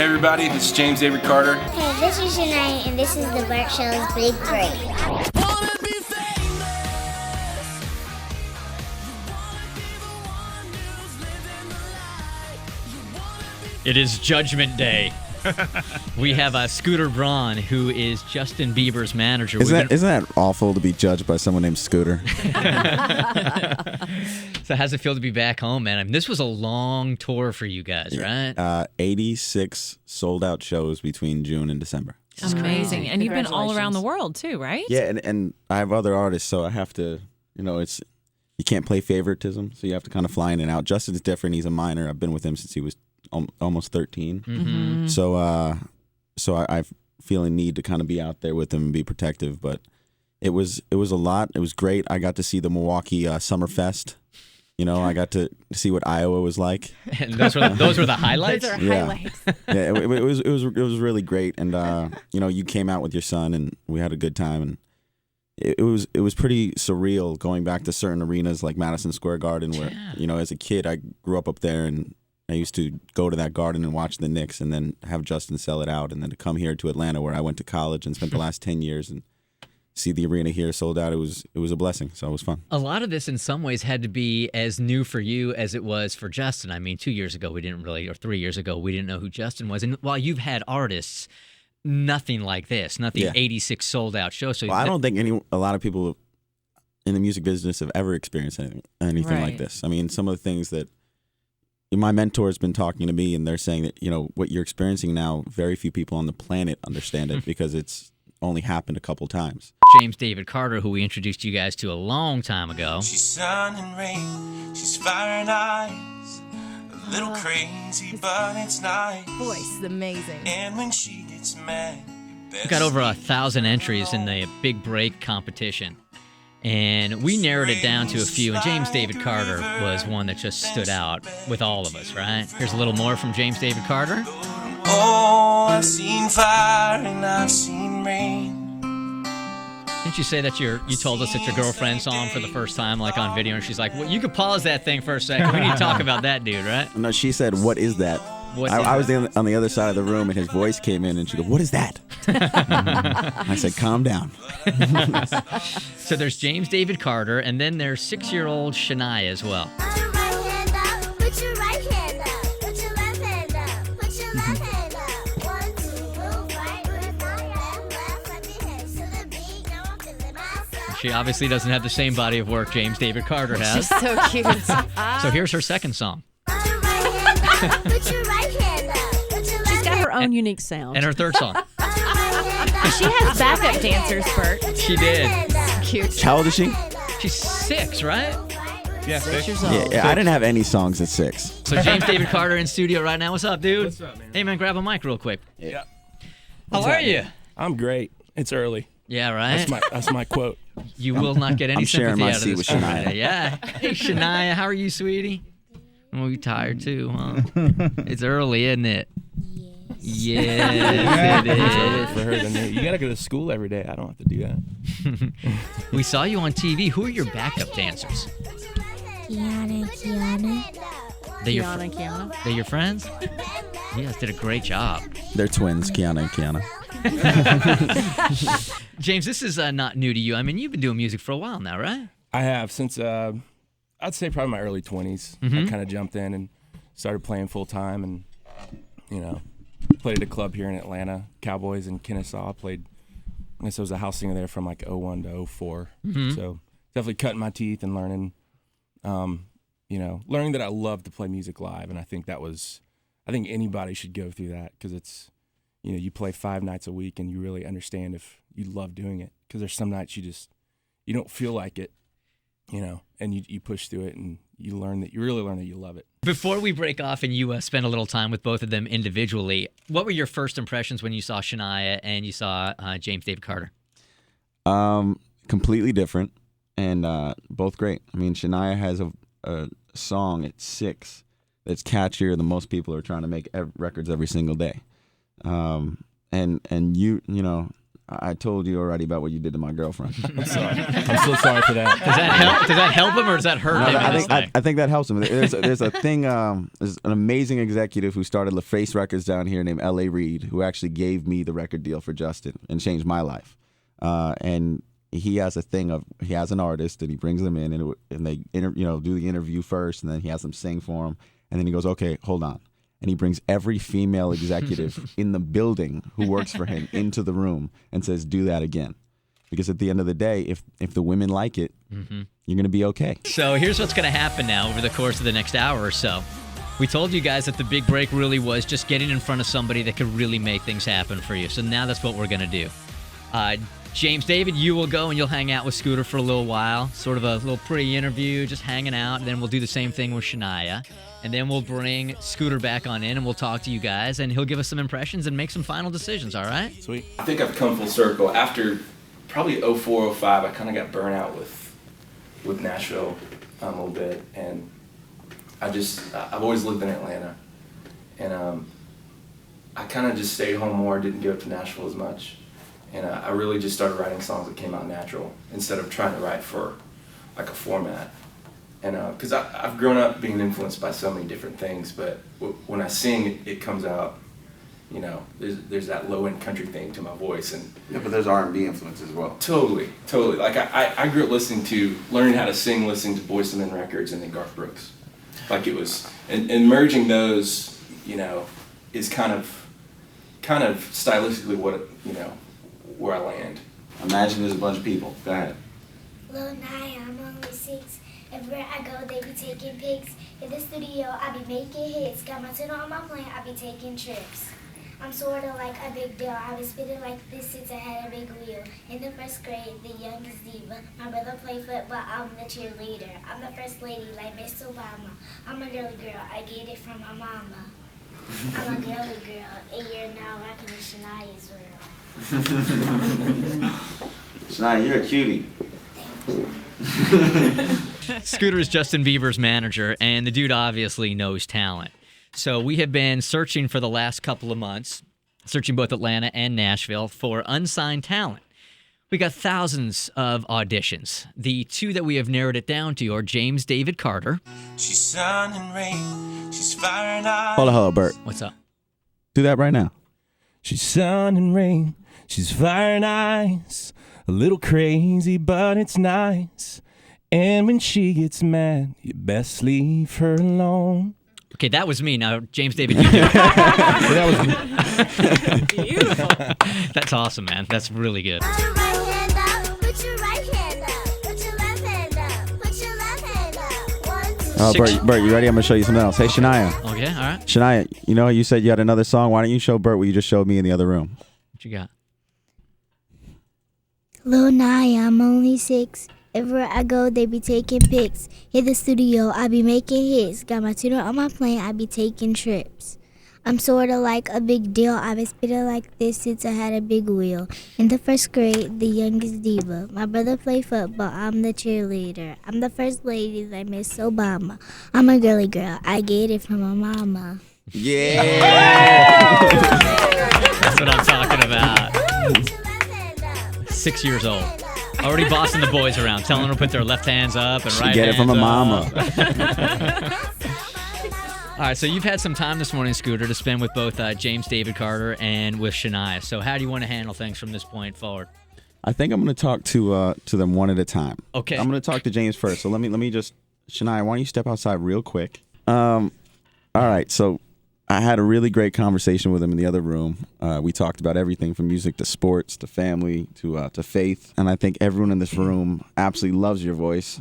Hey everybody, this is James David Carter. Hey, this is Shaniah, and this is the Bert Show's Big Break. It is Judgment Day. We have Scooter Braun, who is Justin Bieber's manager. Isn't that awful to be judged by someone named Scooter? So how's it feel to be back home, man? I mean, this was a long tour for you guys, right? 86 sold-out shows between June and December. Amazing. And you've been all around the world, too, right? Yeah, and I have other artists, so I have to, you can't play favoritism, so you have to kind of fly in and out. Justin's different. He's a minor. I've been with him since he was almost 13. Mm-hmm. So I feel a need to kind of be out there with him and be protective, but it was a lot. It was great. I got to see the Milwaukee Summerfest. I got to see what Iowa was like. And those were the highlights? Those are highlights. Yeah, it was really great. And you came out with your son and we had a good time, and it was pretty surreal going back to certain arenas like Madison Square Garden where, as a kid I grew up there, and I used to go to that garden and watch the Knicks and then have Justin sell it out, and then to come here to Atlanta where I went to college and spent the last 10 years and see the arena here sold out. It was a blessing, so it was fun. A lot of this in some ways had to be as new for you as it was for Justin. I mean, 2 years ago we didn't really, or 3 years ago we didn't know who Justin was. And while you've had artists, nothing like this, 86 sold out shows. So I don't think a lot of people in the music business have ever experienced anything like this. I mean, some of the things that my mentor's been talking to me, and they're saying that, what you're experiencing now, very few people on the planet understand it because it's only happened a couple times. James David Carter, who we introduced you guys to a long time ago. She's sun and rain, she's fire and ice, a little crazy, but it's nice. Voice is amazing. And when she gets mad, We got over 1,000 entries in the Big Break competition. And we narrowed it down to a few, and James David Carter was one that just stood out with all of us, right? Here's a little more from James David Carter. Oh, I've seen fire and I've seen rain. Didn't you say that you told us that your girlfriend saw him for the first time, like on video, and she's like, well, you could pause that thing for a second. We need to talk about that dude, right? No, she said, what is that? I was on the other side of the room, and his voice came in, and she goes, what is that? I said, calm down. So there's James David Carter, and then there's 6-year-old Shaniah as well. Put your right hand up, put your right hand up, put your left hand up, put your left hand up. 1, 2, move right, move left, clap your hands to the beat. Now I'm feeling myself. She obviously doesn't have the same body of work James David Carter has. She's so cute. So here's her second song. Put your right hand up, put your right hand up, put your left She's got hand her own unique sound. And her third song. She has backup dancers, Bert. She did. Cute. How old is she? She's 6, right? Yeah, 6 years old. Yeah, I didn't have any songs at 6. So James David Carter in studio right now. What's up, dude? What's up, man? Hey, man, grab a mic real quick. Yeah. How are you? I'm great. It's early. Yeah, right? That's my quote. You will not get any I'm sharing sympathy my out of seat this with crew Shaniah. today. Yeah. Hey, Shaniah, how are you, sweetie? Oh, you tired too, huh? It's early, isn't it? Yes, it It's earlier is. for her than me. You gotta go to school every day. I don't have to do that. We saw you on TV. Who are your backup dancers? Kiana. They your Kiana. They your friends? You guys did a great job. They're twins, Kiana and Kiana. James, this is not new to you. I mean, you've been doing music for a while now, right? I have since I'd say probably my early 20s. I kind of jumped in and started playing full time, and played at a club here in Atlanta, Cowboys in Kennesaw. Played, I guess I was a house singer there from like 01 to 04. So definitely cutting my teeth and learning, learning that I love to play music live, and I think anybody should go through that because it's, you play 5 nights a week and you really understand if you love doing it, because there's some nights you don't feel like it, and you push through it and you really learn that you love it. Before we break off and you spend a little time with both of them individually, what were your first impressions when you saw Shaniah and you saw James David Carter? Completely different, and both great. I mean, Shaniah has a song at 6 that's catchier than most people are trying to make records every single day. And I told you already about what you did to my girlfriend. I'm sorry. I'm so sorry for that. Does that help him or does that hurt him? I think that helps him. There's a thing. There's an amazing executive who started LaFace Records down here named L.A. Reid, who actually gave me the record deal for Justin and changed my life. And he has a thing of he has an artist and he brings them in and they do the interview first and then he has them sing for him and then he goes, okay, hold on. And he brings every female executive in the building who works for him into the room and says, do that again. Because at the end of the day, if the women like it, you're going to be okay. So here's what's going to happen now over the course of the next hour or so. We told you guys that the big break really was just getting in front of somebody that could really make things happen for you. So now that's what we're going to do. James David, you will go and you'll hang out with Scooter for a little while. Sort of a little pre-interview, just hanging out. And then we'll do the same thing with Shaniah. And then we'll bring Scooter back on in and we'll talk to you guys. And he'll give us some impressions and make some final decisions, all right? Sweet. I think I've come full circle. After probably 04, 05, I kind of got burnt out with Nashville a little bit. And I've always lived in Atlanta. And I kind of just stayed home more, didn't give up to Nashville as much. And I really just started writing songs that came out natural instead of trying to write for like a format. And because I've grown up being influenced by so many different things, but when I sing, it comes out, there's that low-end country thing to my voice. And Yeah, but there's R&B influence as well. Totally. Like I grew up learning how to sing, listening to Boyz II Men records and then Garth Brooks. Like it was, and merging those, is kind of stylistically where I land. Imagine there's a bunch of people. Go ahead. Lil Nye, I'm only 6. Everywhere I go, they be taking pics. In the studio, I be making hits. Got my tune on my plane, I be taking trips. I'm sorta like a big deal. I was spitting like this since I had a big wheel. In the first grade, the youngest diva. My brother played football, I'm the cheerleader. I'm the first lady like Miss Obama. I'm a girly girl, I get it from my mama. I'm a girly girl, and you're now rocking the Shaniah's world. Shania, you're a cutie. Scooter is Justin Bieber's manager, and the dude obviously knows talent. So we have been searching for the last couple of months, searching both Atlanta and Nashville for unsigned talent. We got thousands of auditions. The two that we have narrowed it down to are James David Carter. She's sun and rain. She's fire and ice. Hold on, Bert. What's up? Do that right now. She's sun and rain, she's fire and ice. A little crazy, but it's nice. And when she gets mad, you best leave her alone. Okay, that was me. Now, James David, you do it. That was Beautiful. That's awesome, man. That's really good. Put your right hand up, put your right hand up, put your left hand up, put your left hand up. 1, 2. Bert, you ready? I'm going to show you something else. Hey, Shania. Okay, all right. Shania, you said you had another song. Why don't you show Bert what you just showed me in the other room? What you got? Lil Nye, I'm only 6. Everywhere I go, they be taking pics. Hit the studio, I be making hits. Got my tuner on my plane, I be taking trips. I'm sorta like a big deal. I been spitting like this since I had a big wheel. In the first grade, the youngest diva. My brother played football, I'm the cheerleader. I'm the first lady like Miss Obama. I'm a girly girl, I get it from my mama. Yeah. That's what I'm talking about. 6 years old. Already bossing the boys around, telling them to put their left hands up and right Get it hands from a up. mama. All right, so you've had some time this morning, Scooter, to spend with both James David Carter and with Shaniah. So how do you want to handle things from this point forward? I think I'm going to talk to them one at a time. Okay. I'm going to talk to James first. So let me just, Shania, why don't you step outside real quick? All right, so I had a really great conversation with him in the other room. We talked about everything from music to sports to family to faith, and I think everyone in this room absolutely loves your voice.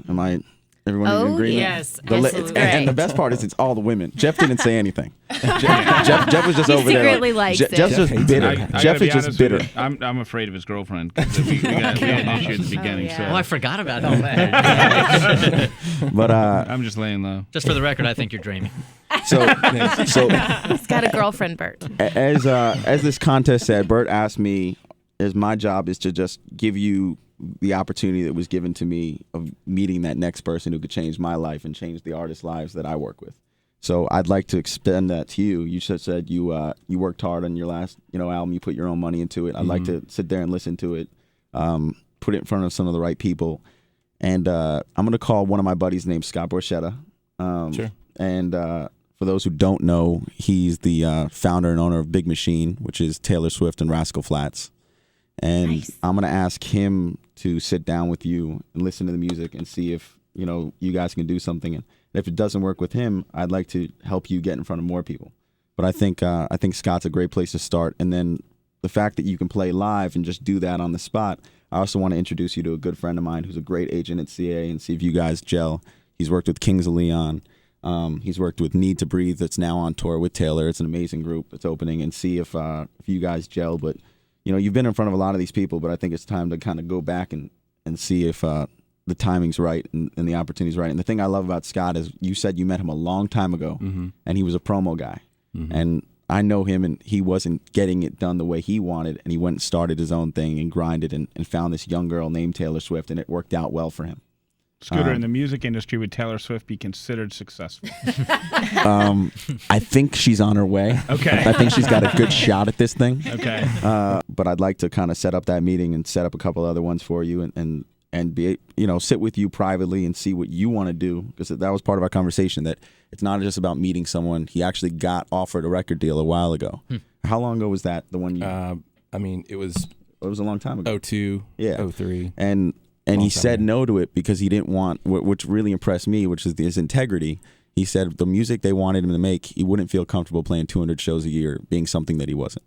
Everyone in agreement? Yes, It's, and the best part is it's all the women. Jeff didn't say anything. Jeff was just He over there. secretly likes it. Jeff's just bitter. Jeff is just bitter. I'm afraid of his girlfriend. 'Cause we had an issue at the beginning. yeah. So Oh, I forgot about that. But I'm just laying low. Just for the record, I think you're dreaming. so He's got a girlfriend, Bert. as this contest said, Bert asked me, my job is to just give you the opportunity that was given to me of meeting that next person who could change my life and change the artists' lives that I work with. So I'd like to extend that to you. You said you worked hard on your last album. You put your own money into it. I'd like to sit there and listen to it, put it in front of some of the right people, and I'm gonna call one of my buddies named Scott Borchetta. Sure. And for those who don't know, he's the founder and owner of Big Machine, which is Taylor Swift and Rascal Flatts. And Nice. I'm gonna ask him to sit down with you and listen to the music and see if you guys can do something. And if it doesn't work with him, I'd like to help you get in front of more people. But I think Scott's a great place to start. And then the fact that you can play live and just do that on the spot. I also want to introduce you to a good friend of mine who's a great agent at CA and see if you guys gel. He's worked with Kings of Leon. He's worked with Need to Breathe, that's now on tour with Taylor. It's an amazing group that's opening, and see if you guys gel. But you've been in front of a lot of these people, but I think it's time to kind of go back and see if the timing's right and the opportunity's right. And the thing I love about Scott is you said you met him a long time ago, and he was a promo guy. And I know him, and he wasn't getting it done the way he wanted, and he went and started his own thing and grinded and found this young girl named Taylor Swift, and it worked out well for him. Scooter, in the music industry, would Taylor Swift be considered successful? I think she's on her way. Okay. I think she's got a good shot at this thing. Okay. But I'd like to kind of set up that meeting and set up a couple other ones for you and be sit with you privately and see what you want to do, because that was part of our conversation, that it's not just about meeting someone. He actually got offered a record deal a while ago. How long ago was that? The one you it was a long time ago. 02, Yeah. 03. And he said no to it because he didn't want, which really impressed me, which is his integrity. He said the music they wanted him to make, he wouldn't feel comfortable playing 200 shows a year being something that he wasn't.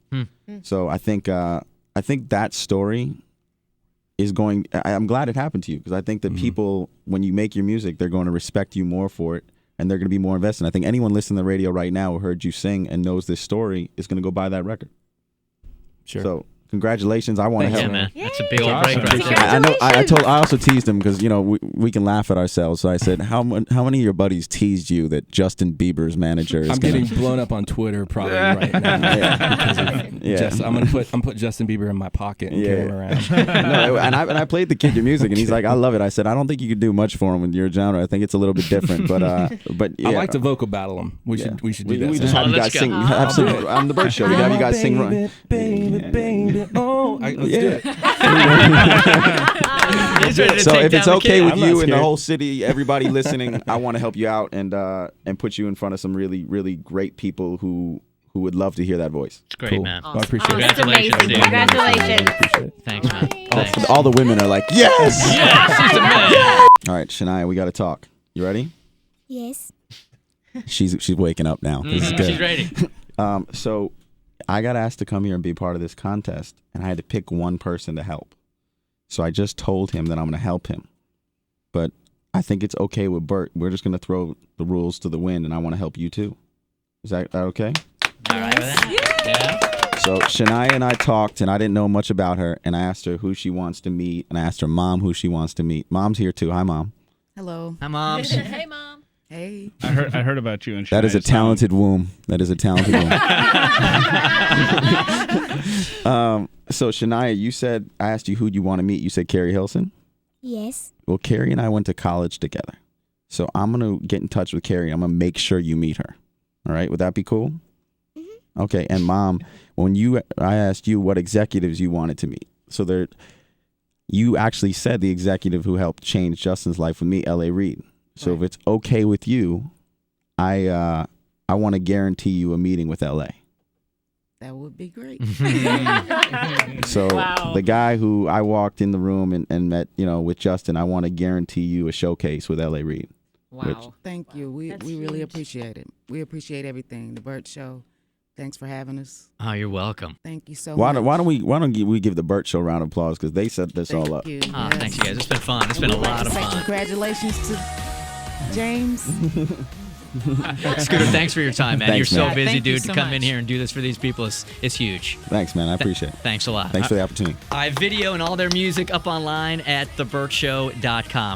So I think that story is going. I'm glad it happened to you, because I think that people, when you make your music, they're going to respect you more for it, and they're going to be more invested. I think anyone listening to the radio right now who heard you sing and knows this story is going to go buy that record. Sure. So congratulations. I want to Yeah, help. man. That's a big old Awesome. break right there. I know. I also teased him because we can laugh at ourselves. So I said, how many of your buddies teased you that Justin Bieber's manager is I'm getting blown up on Twitter probably right now. I'm gonna put Justin Bieber in my pocket and carry him around. No, and I played the kid your music, and he's like, I love it. I said, I don't think you could do much for him with your genre. I think it's a little bit different, but yeah. I like to vocal battle him. We should do that. We just have you guys sing. On the Bert Show, we have you guys sing. Baby, oh, let's do it. He's ready to So take if it's down the okay kid. with I'm you not and the scared. whole city, everybody listening, I want to help you out and put you in front of some really, really great people who would love to hear that voice. It's great, Cool. man. Well, I appreciate it. That's Congratulations, amazing. dude. Congratulations. Appreciate it. Thanks, man. Thanks. All the women are like, yes! Yes, he's the man. All right, Shania, we got to talk. You ready? Yes. She's waking up now. This is good. She's ready. So I got asked to come here and be part of this contest, and I had to pick one person to help. So I just told him that I'm going to help him. But I think it's okay with Bert. We're just going to throw the rules to the wind, and I want to help you too. Is that okay? All right with that? Yeah. So Shania and I talked, and I didn't know much about her, and I asked her who she wants to meet, and I asked her mom who she wants to meet. Mom's here too. Hi, Mom. Hello. Hi, moms. Hey, Mom. Hey. I heard about you and That is a Shania's song. talented womb. That is a talented womb. So Shania, I asked you who you want to meet. You said Carrie Hilson. Yes. Well, Carrie and I went to college together. So I'm going to get in touch with Carrie. I'm going to make sure you meet her. All right? Would that be cool? Okay. And Mom, I asked you what executives you wanted to meet. So you actually said the executive who helped change Justin's life with me, L.A. Reid. So if it's okay with you, I want to guarantee you a meeting with L.A. That would be great. So Wow. the guy who I walked in the room and met, with Justin, I want to guarantee you a showcase with L.A. Reid. Wow. Thank you. We That's really huge. appreciate it. We appreciate everything. The Bert Show. Thanks for having us. Oh, you're welcome. Thank you so Why much. don't we give the Bert Show a round of applause, because they set this all up. Thank you. Oh, Yes. thanks, you guys. It's been fun. It's been a We'd like lot to of say fun. Congratulations to James. Scooter, thanks for your time, man. Thanks, You're so man. busy, Thank you dude. so To come in much. here and do this for these people is huge. Thanks, man. I appreciate it. Thanks a lot. Thanks for the opportunity. I have video and all their music up online at thebertshow.com.